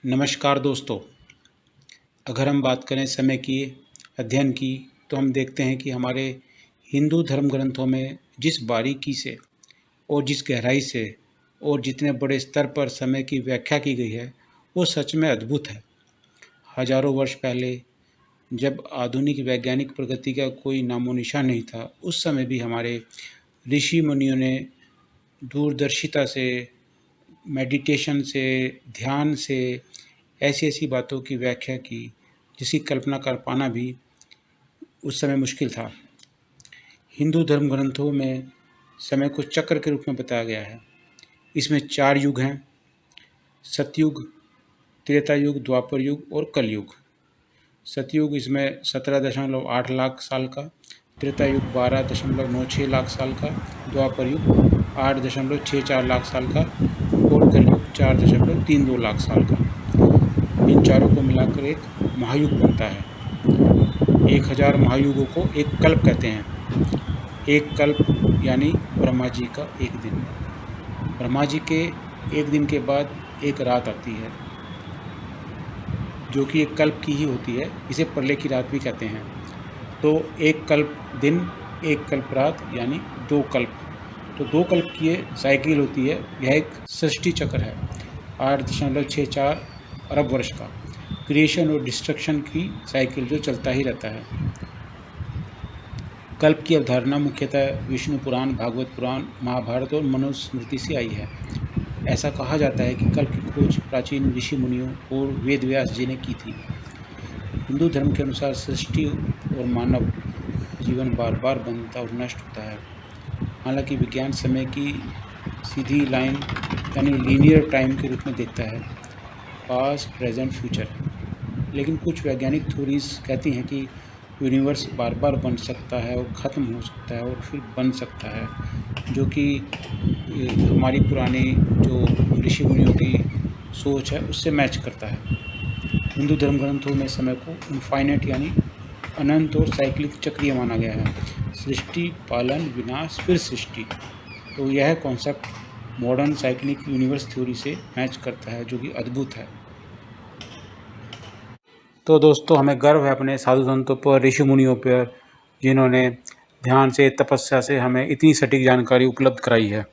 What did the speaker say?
नमस्कार दोस्तों। अगर हम बात करें समय की अध्ययन की तो हम देखते हैं कि हमारे हिंदू धर्म ग्रंथों में जिस बारीकी से और जिस गहराई से और जितने बड़े स्तर पर समय की व्याख्या की गई है वो सच में अद्भुत है। हजारों वर्ष पहले जब आधुनिक वैज्ञानिक प्रगति का कोई नामो निशान नहीं था, उस समय भी हमारे ऋषि मुनियों ने दूरदर्शिता से, मेडिटेशन से, ध्यान से ऐसी-ऐसी बातों की व्याख्या की जिसकी कल्पना कर पाना भी उस समय मुश्किल था। हिंदू धर्म ग्रंथों में समय को चक्र के रूप में बताया गया है। इसमें 4 युग हैं: सतयुग, त्रेता युग, द्वापर युग और कलयुग। सतयुग इसमें 17.8 लाख साल का, त्रेता युग 12.96 लाख साल का, द्वापर युग 8.64 लाख साल का और कलयुग 4.32 लाख साल का। इन चारों को मिलाकर एक महायुग बनता है। 1000 महायुगों को एक कल्प कहते हैं। एक कल्प यानी ब्रह्मा जी का एक दिन। ब्रह्मा जी के एक दिन के बाद एक रात आती है जो कि एक कल्प की ही होती है। इसे प्रलय की रात भी कहते हैं। तो एक कल्प दिन, एक कल्प रात यानी 2 कल्प। तो 2 कल्प की ये साइकिल होती है। यह एक सृष्टि चक्र है 8.64 अरब वर्ष का। क्रिएशन और डिस्ट्रक्शन की साइकिल जो चलता ही रहता है। कल्प की अवधारणा मुख्यतः विष्णु पुराण, भागवत पुराण, महाभारत और मनुस्मृति से आई है। ऐसा कहा जाता है कि कल्प की खोज प्राचीन ऋषि मुनियों और वेद व्यास जी ने की थी। हिंदू धर्म के अनुसार सृष्टि और मानव जीवन बार बार बनता और नष्ट होता है। हालांकि विज्ञान समय की सीधी लाइन यानी लीनियर टाइम के रूप में देखता है, पास्ट, प्रेजेंट, फ्यूचर। लेकिन कुछ वैज्ञानिक थ्योरीज कहती हैं कि यूनिवर्स बार बार बन सकता है और ख़त्म हो सकता है और फिर बन सकता है, जो कि हमारी पुरानी जो ऋषि मुनियों की सोच है उससे मैच करता है। हिंदू धर्म ग्रंथों में समय को इनफाइनाइट यानी अनंत और साइक्लिक चक्रीय माना गया है। सृष्टि, पालन, विनाश, फिर सृष्टि। तो यह concept modern cyclic universe theory से मैच करता है, जो कि अद्भुत है। तो दोस्तों, हमें गर्व है अपने साधु संतों पर, ऋषि मुनियों पर, जिन्होंने ध्यान से, तपस्या से हमें इतनी सटीक जानकारी उपलब्ध कराई है।